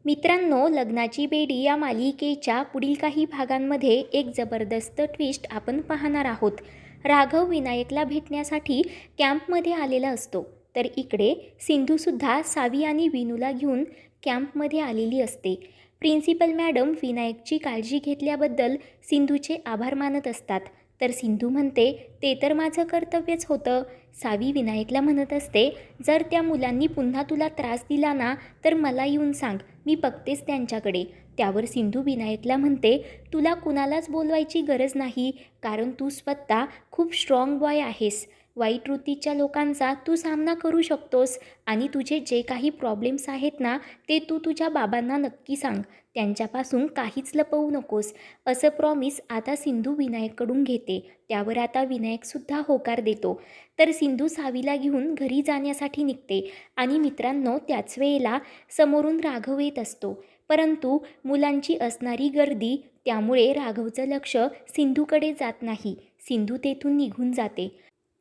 मित्रांनो, लग्नाची बेडी या मालिकेच्या पुढील काही भागांमध्ये एक जबरदस्त ट्विस्ट आपण पाहणार आहोत. राघव विनायकला भेटण्यासाठी कॅम्पमध्ये आलेला असतो, तर इकडे सिंधूसुद्धा सावी आणि विनूला घेऊन कॅम्पमध्ये आलेली असते. प्रिन्सिपल मॅडम विनायकची काळजी घेतल्याबद्दल सिंधूचे आभार मानत असतात. तर सिंधू म्हणते, ते तर माझं कर्तव्यच होतं. सावी विनायकला म्हणत असते, जर त्या मुलांनी पुन्हा तुला त्रास दिला ना, तर मला येऊन सांग, मी बघतेच त्यांच्याकडे. त्यावर सिंधू विनायकला म्हणते, तुला कुणालाच बोलवायची गरज नाही, कारण तू स्वतः खूप स्ट्रॉंग बॉय आहेस. वाईट वृत्तीच्या लोकांचा तू सामना करू शकतोस आणि तुझे जे काही प्रॉब्लेम्स आहेत ना, ते तू तुझ्या बाबांना नक्की सांग. त्यांच्यापासून काहीच लपवू नकोस, असं प्रॉमिस आता सिंधू विनायककडून घेते. त्यावर आता विनायकसुद्धा होकार देतो. तर सिंधू सावीला घेऊन घरी जाण्यासाठी निघते आणि मित्रांनो, त्याच वेळेला समोरून राघव येत असतो. परंतु मुलांची असणारी गर्दी त्यामुळे राघवचं लक्ष सिंधूकडे जात नाही. सिंधू तेथून निघून जाते.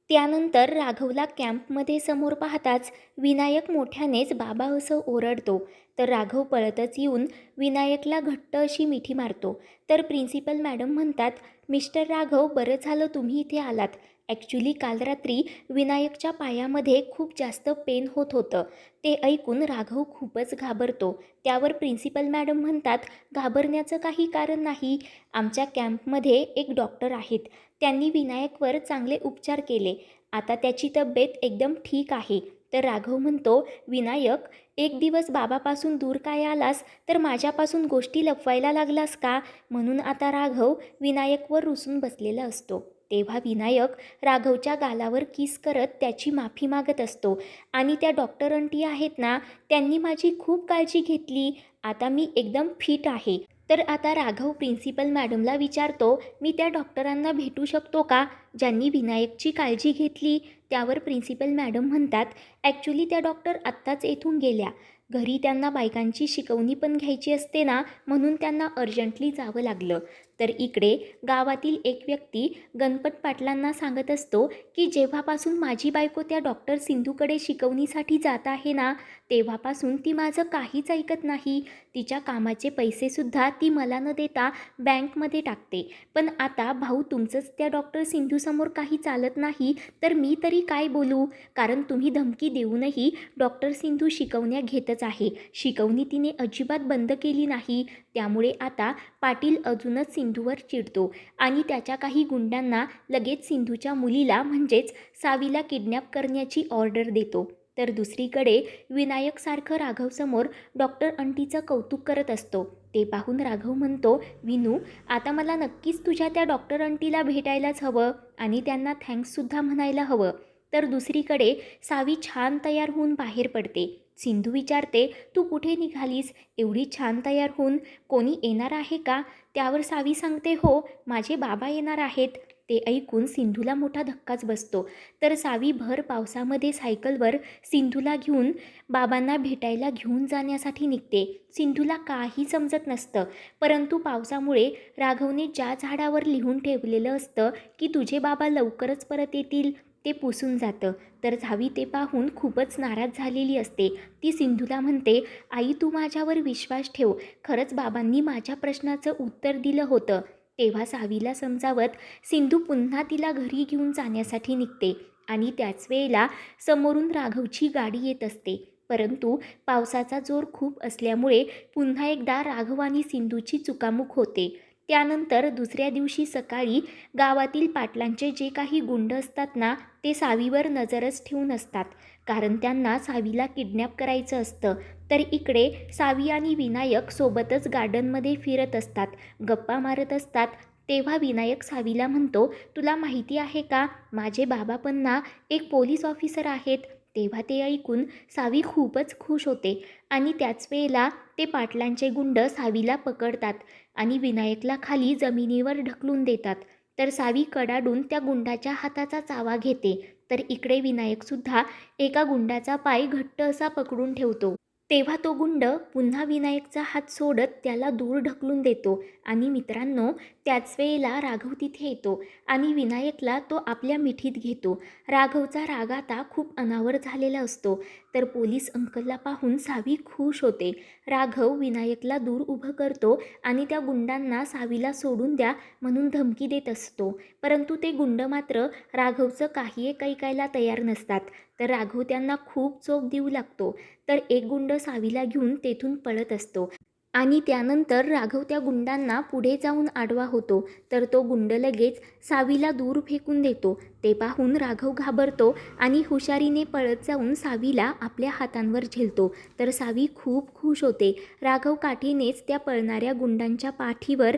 त्यानंतर राघवला कॅम्पमध्ये समोर पाहताच विनायक मोठ्यानेच बाबा असं ओरडतो. तर राघव पळतच येऊन विनायकला घट्ट अशी मिठी मारतो. तर प्रिन्सिपल मॅडम म्हणतात, मिस्टर राघव, बरं झालं तुम्ही इथे आलात. ॲक्च्युली काल रात्री विनायकच्या पायामध्ये खूप जास्त पेन होत होतं. ते ऐकून राघव खूपच घाबरतो. त्यावर प्रिन्सिपल मॅडम म्हणतात, घाबरण्याचं काही कारण नाही. आमच्या कॅम्पमध्ये एक डॉक्टर आहेत. त्यांनी विनायकवर चांगले उपचार केले. आता त्याची तब्येत एकदम ठीक आहे. तर राघव म्हणतो, विनायक, एक दिवस बाबापासून दूर काय आलास, तर माझ्यापासून गोष्टी लपवायला लागलास का? म्हणून आता राघव विनायकवर रुसून बसलेला असतो. तेव्हा विनायक राघवच्या गालावर किस करत त्याची माफी मागत असतो आणि त्या डॉक्टर आंटी आहेत ना, त्यांनी माझी खूप काळजी घेतली. आता मी एकदम फिट आहे. तर आता राघव प्रिन्सिपल मॅडमला विचारतो, मी त्या डॉक्टरांना भेटू शकतो का, ज्यांनी विनायकची काळजी घेतली? त्यावर प्रिन्सिपल मॅडम म्हणतात, ॲक्च्युली त्या डॉक्टर आत्ताच येथून गेल्या. घरी त्यांना बायकांची शिकवणी पण घ्यायची असते ना, म्हणून त्यांना अर्जंटली जावं लागलं. तर इकडे गावातील एक व्यक्ती गणपत पाटलांना सांगत असतो की जेव्हापासून माझी बायको त्या डॉक्टर सिंधूकडे शिकवणीसाठी जात आहे ना, तेव्हापासून ती माझं काहीच ऐकत नाही. तिच्या कामाचे पैसेसुद्धा ती मला न देता बँकमध्ये टाकते. पण आता भाऊ, तुमचंच त्या डॉक्टर सिंधूसमोर काही चालत नाही, तर मी तरी काय बोलू? कारण तुम्ही धमकी देऊनही डॉक्टर सिंधू शिकवण्या घेतच आहे. शिकवणी तिने अजिबात बंद केली नाही. त्यामुळे आता पाटील अजूनच सिंधूवर चिडतो आणि त्याच्या काही गुंडांना लगेच सिंधूच्या मुलीला म्हणजेच सावीला किडनॅप करण्याची ऑर्डर देतो. तर दुसरीकडे विनायक सारखं राघवसमोर डॉक्टर आंटीचं कौतुक करत असतो. ते पाहून राघव म्हणतो, विनू, आता मला नक्कीच तुझ्या त्या डॉक्टर आंटीला भेटायलाच हवं आणि त्यांना थँक्ससुद्धा म्हणायला हवं. तर दुसरीकडे सावी छान तयार होऊन बाहेर पडते. सिंधू विचारते, तू कुठे निघालीस एवढी छान तयार होऊन? कोणी येणार आहे का? त्यावर सावी सांगते, हो, माझे बाबा येणार आहेत. ते ऐकून सिंधूला मोठा धक्काच बसतो. तर सावी भर पावसामध्ये सायकलवर सिंधूला घेऊन बाबांना भेटायला घेऊन जाण्यासाठी निघते. सिंधूला काही समजत नसतं, परंतु पावसामुळे राघवने ज्या झाडावर लिहून ठेवलेलं असतं की तुझे बाबा लवकरच परत येतील, ते पुसून जातं. तर सावी ते पाहून खूपच नाराज झालेली असते. ती सिंधूला म्हणते, आई, तू माझ्यावर विश्वास ठेव. खरंच बाबांनी माझ्या प्रश्नाचं उत्तर दिलं होतं. तेव्हा सावीला समजावत सिंधू पुन्हा तिला घरी घेऊन जाण्यासाठी निघते आणि त्याच वेळेला समोरून राघवची गाडी येत असते. परंतु पावसाचा जोर खूप असल्यामुळे पुन्हा एकदा राघव आणि सिंधूची चुकामुक होते. त्यानंतर दुसऱ्या दिवशी सकाळी गावातील पाटलांचे जे काही गुंड असतात ना, ते सावीवर नजरच ठेवून असतात, कारण त्यांना सावीला किडनॅप करायचं असतं. तर इकडे सावी आणि विनायक सोबतच गार्डनमध्ये फिरत असतात, गप्पा मारत असतात. तेव्हा विनायक सावीला म्हणतो, तुला माहिती आहे का, माझे बाबा पण ना एक पोलीस ऑफिसर आहेत. तेव्हा ते ऐकून सावी खूपच खुश होते आणि त्याच वेळेला ते पाटलांचे गुंड सावीला पकडतात आणि विनायकला खाली जमिनीवर ढकलून देतात. तर सावी कडाडून त्या गुंडाच्या हाताचा चावा घेते. तर इकडे विनायकसुद्धा एका गुंडाचा पाय घट्ट असा पकडून ठेवतो. तेव्हा तो गुंड पुन्हा विनायकचा हात सोडत त्याला दूर ढकलून देतो आणि मित्रांनो, त्याच वेळेला राघव तिथे येतो आणि विनायकला तो आपल्या मिठीत घेतो. राघवचा राग आता खूप अनावर झालेला असतो. तर पोलीस अंकलला पाहून सावी खुश होते. राघव विनायकला दूर उभं करतो आणि त्या गुंडांना सावीला सोडून द्या म्हणून धमकी देत असतो. परंतु ते गुंड मात्र राघवचं काही एक ऐकायला तयार नसतात. तर राघव त्यांना खूप चोप देऊ लागतो. तर एक गुंड सावीला घेऊन तेथून पळत असतो आणि त्यानंतर राघव त्या गुंडांना पुढे जाऊन आडवा होतो. तर तो गुंड लगेच सावीला दूर फेकून देतो. ते पाहून राघव घाबरतो आणि हुशारीने पळत जाऊन सावीला आपल्या हातांवर झेलतो. तर सावी खूप खुश होते. राघव काठीनेच त्या पळणाऱ्या गुंडांच्या पाठीवर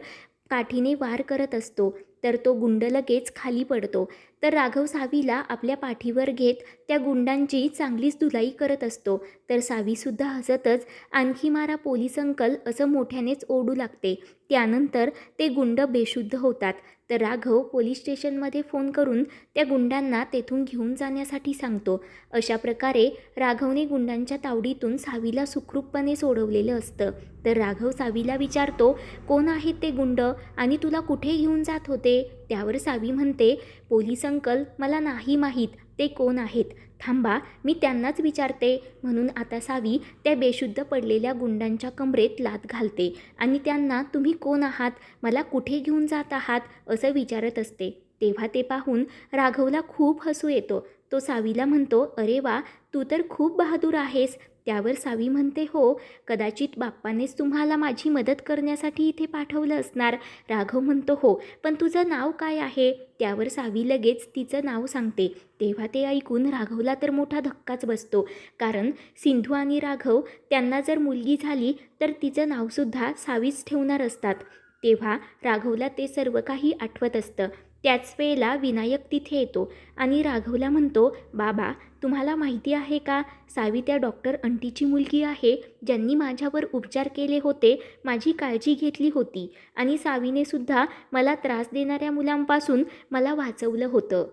काठीने वार करत असतो. तर तो गुंड लगेच खाली पडतो. तर राघव सावीला आपल्या पाठीवर घेत त्या गुंडांची चांगलीच धुलाई करत असतो. तर सावीसुद्धा हसतच आणखी मारा पोलीस अंकल असं मोठ्यानेच ओरडू लागते. त्यानंतर ते गुंड बेशुद्ध होतात. तर राघव पोलीस स्टेशनमध्ये फोन करून त्या गुंडांना तेथून घेऊन जाण्यासाठी सांगतो. अशा प्रकारे राघवने गुंडांच्या तावडीतून सावीला सुखरूपपणे सोडवलेलं असतं. तर राघव सावीला विचारतो, कोण आहेत ते गुंड आणि तुला कुठे घेऊन जात होते? त्यावर सावी म्हणते, पोलीस अंकल, मला नाही माहीत ते कोण आहेत. थांबा, मी त्यांनाच विचारते. म्हणून आता सावी त्या बेशुद्ध पडलेल्या गुंडांच्या कमरेत लाथ घालते आणि त्यांना तुम्ही कोण आहात, मला कुठे घेऊन जात आहात असं विचारत असते. तेव्हा ते पाहून राघवला खूप हसू येतो. तो सावीला म्हणतो, अरे वा, तू तर खूप बहादूर आहेस. त्यावर सावी म्हणते, हो, कदाचित बाप्पानेच तुम्हाला माझी मदत करण्यासाठी इथे पाठवलं असणार. राघव म्हणतो, हो, पण तुझं नाव काय आहे? त्यावर सावी लगेच तिचं नाव सांगते. तेव्हा ते ऐकून राघवला तर मोठा धक्काच बसतो. कारण सिंधू आणि राघव त्यांना जर मुलगी झाली तर तिचं नावसुद्धा सावीच ठेवणार असतात. तेव्हा राघवला ते सर्व काही आठवत असतं. त्याच वेळेला विनायक तिथे येतो आणि राघवला म्हणतो, बाबा, तुम्हाला माहिती आहे का, सावी त्या डॉक्टर अंटीची मुलगी आहे, ज्यांनी माझ्यावर उपचार केले होते, माझी काळजी घेतली होती आणि सावीने सुद्धा मला त्रास देणाऱ्या मुलांपासून मला वाचवलं होतं.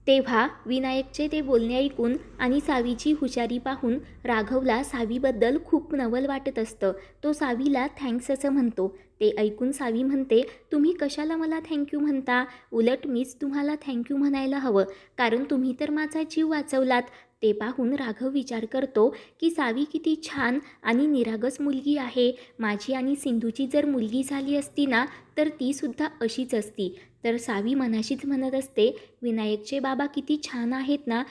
तेव्हा विनायकचे ते बोलणे ऐकून आणि सावीची हुशारी पाहून राघवला सावीबद्दल खूप नवल वाटत असतं. तो सावीला थँक्स असं म्हणतो. ते ऐकून सावी म्हणते, तुम्ही कशाला मला थँक्यू म्हणता? उलट मीच तुम्हाला थँक्यू म्हणायला हवं, कारण तुम्ही तर माझा जीव वाचवलात. ते पाहून राघव विचार करतो की सावी किती छान आणि निरागस मुलगी आहे. माझी आणि सिंधूची जर मुलगी झाली असती ना, तर तीसुद्धा अशीच असती. तर सावी मनाशीच म्हणत असते, विनायकचे बाबा किती छान आहेत ना,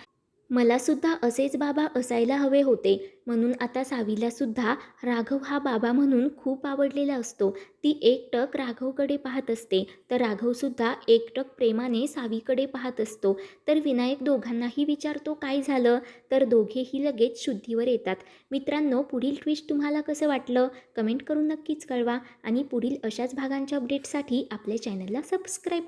मलासुद्धा असेच बाबा असायला हवे होते. म्हणून आता सावीलासुद्धा राघव हा बाबा म्हणून खूप आवडलेला असतो. ती एकटक राघवकडे पाहत असते. तर राघवसुद्धा एकटक प्रेमाने सावीकडे पाहत असतो. तर विनायक दोघांनाही विचारतो, काय झालं? तर दोघेही लगेच शुद्धीवर येतात. मित्रांनो, पुढील ट्विस्ट तुम्हाला कसं वाटलं? कमेंट करून नक्कीच कळवा आणि पुढील अशाच भागांच्या अपडेटसाठी आपल्या चॅनलला सबस्क्राईब